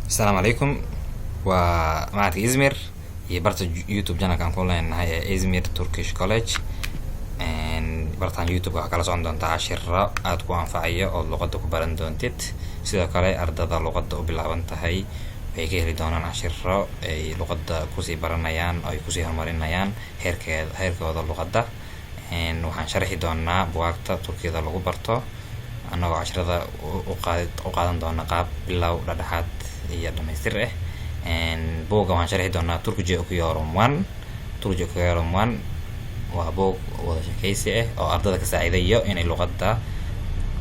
السلام عليكم ومعك إزمير برتا يوتيوب channel kan ku leenahay ee Izmir Turkish College bartaan youtube waxaa kala socon doontaa cashiro aad ku anfacayo oo luqadda ku baran doontid sidoo kale ardada luqadda u bilaaban tahay waxay ka heli doonaan cashiro ay luqadda kusii baranayaan oo ay kusii horumarinayaan heerkooda luqadda waxaan sharxi doonaa buugaagta Turkiyada lagu barto annagoo cashirada u qaadan doona qaab bilow dhexdhexaad iyo dhamaystir buugga waxaan sharxi doonaa Turkish Okuyorum 1 waa buug wada shaqeysi oo ardada ka saacidayo inay luqadda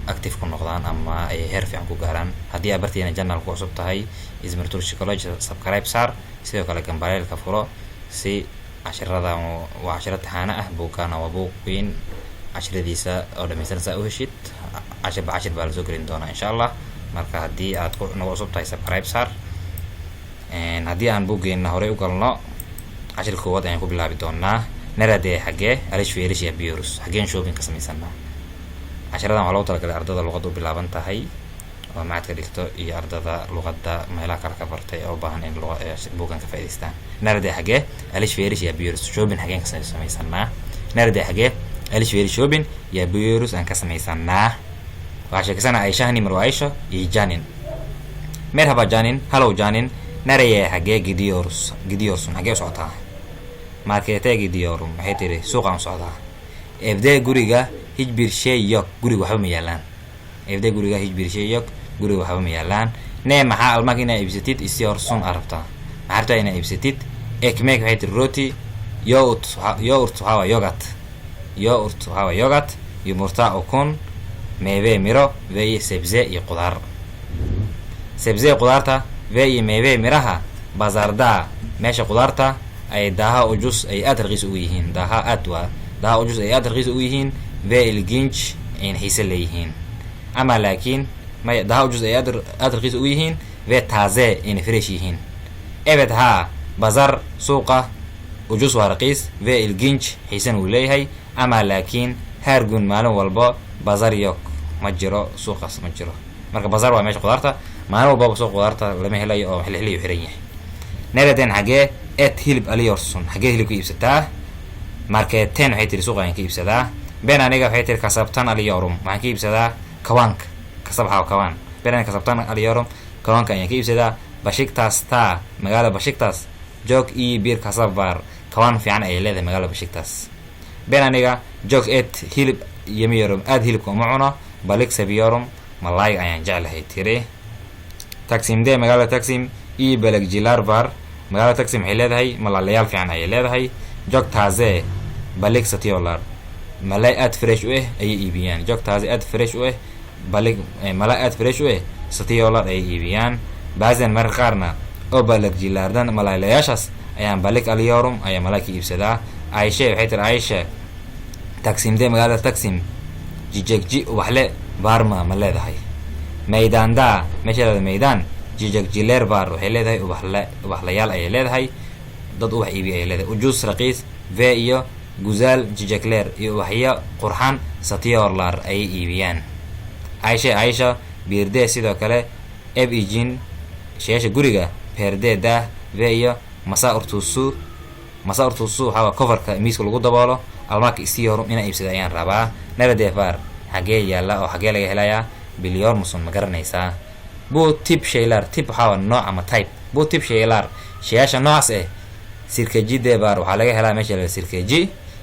active ku noqdaan ama ay heer fiican ku gaaraan. haddii aad bartiina channel ku cusub tahay Izmir Turkish College subscribe saar, sidoo kale gambaleelka furo si cashiradan waa cashiro taxaana buugkana waa buug weyn cashiradiisa oo dhammaystiran saa u heshid cashir baa la soo gelin doonaa insha Allah. marka haddii aad nagu cusub tahay subscribe saar. haddii aan buuggeena horey u galno cashirka koowaad ayaan ku bilaabi doonaa nerede xagee alishweelish ya biyurus xageen shopping ka samaysanaa. cashiradan waxaa loogu talagalay ardada luqadda u bilaaban tahay oo macadka dhigto iyo ardada luqadda meelaha kale ka bartay oo u baahan in buuggan ka faa'iidaystaan. nerede xagee alishweelish ya biyurus shopping xageen ka samaysanaa. nerede xagee alishweelish shopping ya biyurus aan ka samaysanaa. waxaa sheekaysanaa Aisha Hanimar waa Aisha iyo Janin. merhaba Janin, hello Janin, nereye xagee gidiyorsun xagee u socotaa. marketee gidiyorum waxay tiri suuqaan socdaa. evde guriga hiçbir şey yok, guriga waxba ma yaalaan. evde guriga hiçbir şey yok, guriga waxba ma yaalaan. ne maxaa almak inaa iibsatid istiyorsun arabtaa. maxaa rabtaa inaa iibsatid. ekmek waxay tiri roti, yoğurt waxaa waa yogat, yumurta ukun, meyve miro ve sebze iyo qudaar. sebze qudaarta ve iyo meyve miraha bazarda meesha qudaarta ay daha ucuz ay aad raqiis ugu yihiin. daha ucuz ay aad raqiis ugu yihiin ve ilginç in xiise leeyihiin. ama laakiin daha ucuz ay aad raqiis ugu yihiin ve taze in fresh yihiin. evet bazar suuqa ucuz waa raqiis ve ilginç xiisan uu leeyahay. ama laakiin her gün maalin walbo bazar yok, ma jiro suuqaas ma jiro. marka bazar waa meesha qudaarta, maalin walba suuq qudaarta lama helayo oo xilli xiran yahay. nereden xagee et hilib alıyorsun xagee hilib ka iibsataa. marketeen waxay tiri suuq ayaan ka iibsadaa. ben aniga waxay tiri kasabtan alıyorum waxaan ka iibsadaa kawaanka. kawaan. ben aniga kasabtan alıyorum kawaanka ayaan ka iibsadaa. Beşiktaş'ta magaala Beşiktaş çok iyi bir kasab var, kawaan fiican ayay leedahay magaala Beşiktaş. ben aniga çok et hilib yemiyorum, aad hilibka uma cuno. balık seviyorum, malaay ayaan jeclahay tiri. Taksim'de magaala Taksim iyi balıkçılar var. magaala Taksim waxay leedahay malaalayaal fiican ayay leedahay. çok taze balık satıyorlar, malay aad fresh u ayay iibiyaan. çok taze aad fresh u malay aad fresh u satıyorlar ayay iibiyaan. bazen mararka qaarna oo balıkçılardan malaalayaashaas ayaan balık alıyorum ayaa malay ka iibsadaa. Ayşe waxay tiri Ayşe Taksim'de magaala Taksim cicekci ubaxle var ma leedahay. meydanda meesha meydaan cicekciler var waxay leedahay ubaxlayaal ayay leedahay, dad ubax iibiya ayay leedahay. ucuz raqiis ve iyo güzel cicekler iyo ubaxyo qurxan satıyorlar ayay iibiyaan. Ayşe birde sidoo kale ev için sheesha guriga perde dah ve iyo masa urtusu waxaa coverka miiska lagu daboolo. almak istiyorum inaa iibsada ayaan rabaa. nerede var xagee yaala oo xagee laga helayaa. biliyor musun ma garanaysaa. bu tip şeyler, tip waxaa nooc ama type. bu tip şeyler sheyaasha noocaas sirkejide var waxaa laga helaa meesha la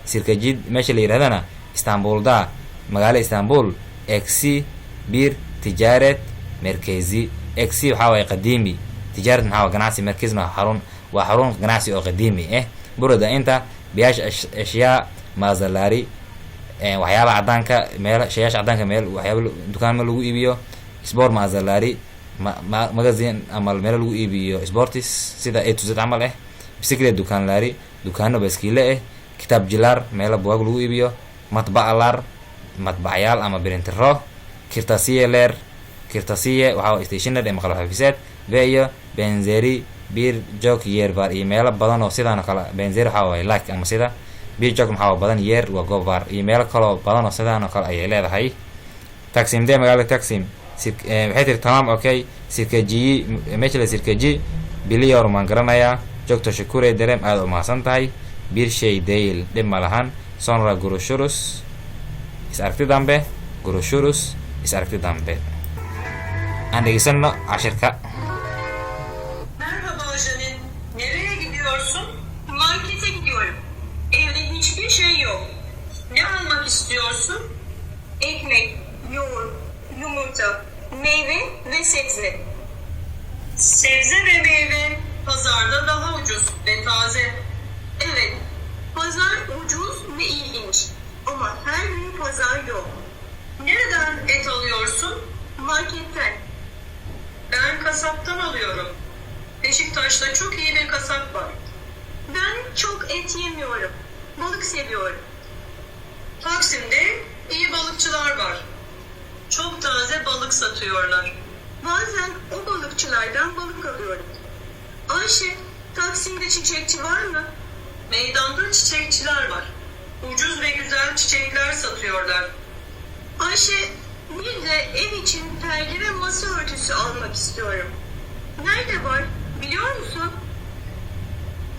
sirkejid meesha la yidhahdana İstanbul'da magaala Istanbul eksi bir ticaret merkezi. eksi waxaa waay qadiimi, tijaarad maxaa ganacsi, merkezna waa xarun ganacsi oo qadiimi burada inta biyaash ashyaa mazalari waxyaaba cadaanka meel sheyaasha cadaanka meel waxyaaba dukaanma lagu iibiyo. sport mazalari magazine ama meel lagu iibiyo sportis sida A to Z camal bisiklet dukaanlari dukaano baskiile kitaabjilaar meelo buugaag lagu iibiyo. matbacyaal ama printero. kirtasiye waxaa stationery maqal xafiiseed ve iyo benzeri bir joog yeer var iyo meelo badan oo sidaan kale. benzeri waxaa waay like ama sida bir joog maxaa badan yeer waa goob var iyo meelo kaloo badan oo sidaan kale ayay leedahay. Taksim'de magaala Taksim waxay tiri tamaam okay sirkajiyi meesha la sirkaji biliyor maan garanayaa joogto shukure dareem aad u mahadsan tahay birshay dayl dhib ma lahan sonra gurushurus is aragti dambe gurushurus is aragti dambe aan dhegeysano cashirka. Merhaba Janin. Nereye gidiyorsun? Markete gidiyorum. Evde hiçbir şey yok. Ne almak istiyorsun? Ekmek, yoğurt, yumurta, meyve ve sebze. Sebze ve meyve pazarda daha ucuz ve taze. Evet, pazar ucuz ve ilginç. Ama her gün pazar yok. Nereden et alıyorsun? Marketten. Ben kasaptan alıyorum. Beşiktaş'ta çok iyi bir kasap var. Ben çok et yemiyorum. Balık seviyorum. Taksim'de iyi balıkçılar var. Çok taze balık satıyorlar. Bazen o balıkçılardan balık alıyorum. Ayşe, Taksim'de çiçekçi var mı? Meydanda çiçekçiler var. Ucuz ve güzel çiçekler satıyorlar. Ayşe, bir de ev için perde ve masa örtüsü almak istiyorum. Nerede var? Biliyor musun?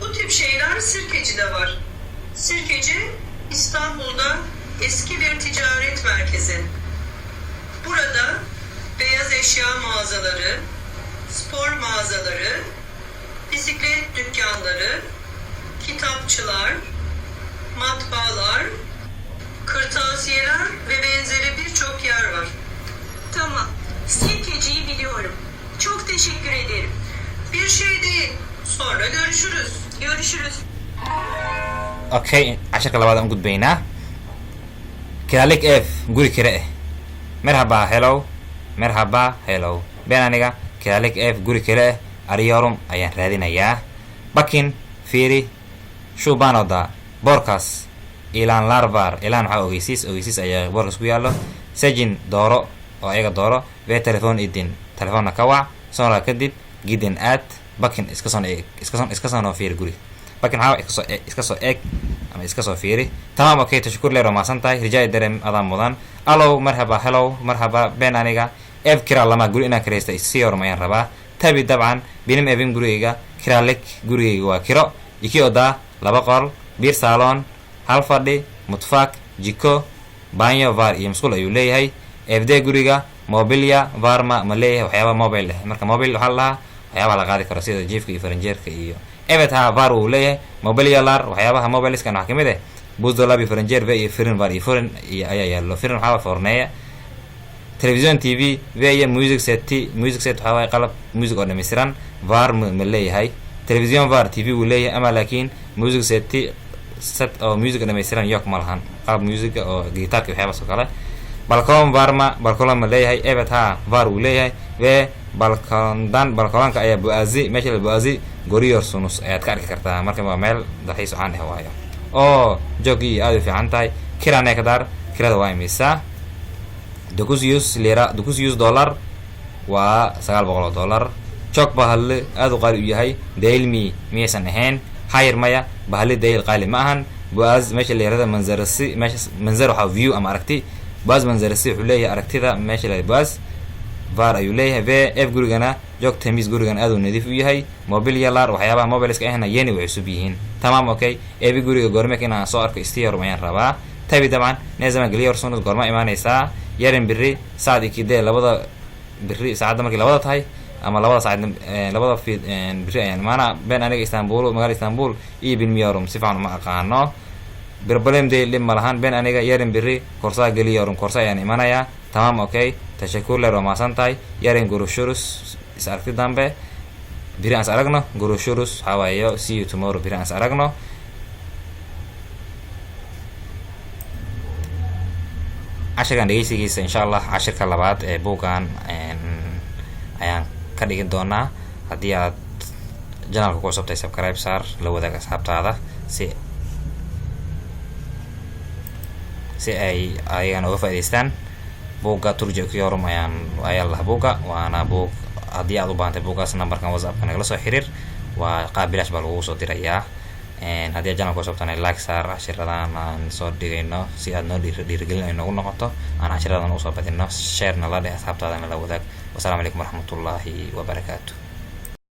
Bu tip şeyler Sirkeci'de var. Sirkeci, İstanbul'da eski bir ticaret merkezi. Burada beyaz eşya mağazaları, spor mağazaları, bisiklet dükkanları, kitapçılar, matbaalar, kırtasiyeler ve benzeri birçok yer var. Tamam, Sirkeci'yi biliyorum. Çok teşekkür ederim. Bir şey değil. Sonra görüşürüz. Görüşürüz. Okay, cashirka labaad aan gudbaynaa. Kiralik f guri kire merhaba hello merhaba hello ben aniga kiralik f guri kire ariyorum ayaan raadinayaa. Bakin fiiri shubanoda boorkaas ilanlar var. Ilan waxaa ogeysiis ayaa boorkaas ku yaallo. Sajin dooro oo ayaga dooro ve telefon idin telefoonna ka wac sonra kadib gidin aad bakin iska soo fiiri guri bakin waxaa iska soo eeg ama iska soo fiiri. Tamam okay tashkur leero maasan tahay rijaay dareem adaan mudan. Allo marhaba hello marhaba ben aniga ev kira lama guri inaan kiraysta isiyorum ayaan rabaa. Tabi dabcan benim evim gurigayga kiralik gurigayga waa kiro iki oda laba qol bir salon hal fadhi mutfaq jiko banyo var iyo musqul ayuu leeyahay. Evde guriga mobilya varma ma leeyahay waxyaaba mobile leh marka mobile waxaa lahaa waxyaabaha la qaadi karo sida jiifka iyo faranjeerka iyo evet ha var uu leeyahay mobilya lar waxyaabaha mobileskan waxaa kamid buzdolab iyo faranjeer ve iyo firin var iyo firin iyo ayaa yaallo. Firin waxaa forneeya television tv ve iyo music set waxaa waaye qalab music oo dhameystiran var ma leeyahay. Television var tv wuu leeyahay ama laakiin music set oo music dhameystiran yok ma lahan qalab music oo gitaarka waxyaabaas oo kale. balkoon varma balkoon ma leeyahay evet ha var uu leeyahay ve balkoonka ayaa buazi meesha la buazi goriyor sunus ayaad ka arki kartaa marka waa meel dalxiis caan ah waayo oo joogii aad u fiican tahay. kirane kadar kirada waa imisa $900 dollar waa $900. joog bahalle aad u qaali u yahay. dailmi miyaysan ahayn hayr maya bahalle dail qaali ma ahan. buaz meesha la yirahdo manzarasi meesha manzar waxa view ama aragti buaz manzarasi wuxuu leeyahay aragtida meesha la buaz var ayuu leeyahay ve f gurigana joog tamis gurigan aad u nadiif u yahay. mobilya lar waxyaabaha mobileska ahna yeni way cusub yihiin. tamam okay ebi guriga goorma inaan soo arko istiyor ayaan rabaa. tabi dabcan neezama geliyor sunus goorma imaanaysaa yarin biri saad ikide labada biri saacada markii labada tahay ama labada saacad labada biri ayaan imaana. ben aniga Istanbul magaalada Istanbul iyo bilmiyorum si fiican ma aqaano problem de lim malahan ben aniga yarin biri korsa geliyorum korsa ayaan imaanayaa. tamam okay tashakkur leero maasan tahay yarin gurushurus is aragti dambe biri aan aragno gurushurus hawaayo see you tomorrow biri aan aragno. cashirkan dhegeysigiisa insha allah cashirka labaad ee buugan ayaan ka dhigin doonaa. haddii aad janalka ku cusubtahay subscribe saar la wadaag asxaabtaada si ay ayagana uga faa'iidaystaan. buugga turja kiyorum ayaa laha buugga waana buug haddii aad u baahantay buuggaas nambarkan whatsappka nagala soo xiriir waa qaab bilaash baa lagu soo dirayaa. haddii channelka cusubtana like saar, cashiradan aan soo dhigayno si aad noo dhiirigelin ay noogu noqoto, aan cashiradan usoo badino, sharena la dheh asxaabtaadana la wadaag. Wassalaamu calaykum waraxmatullaahi wabarakaatu.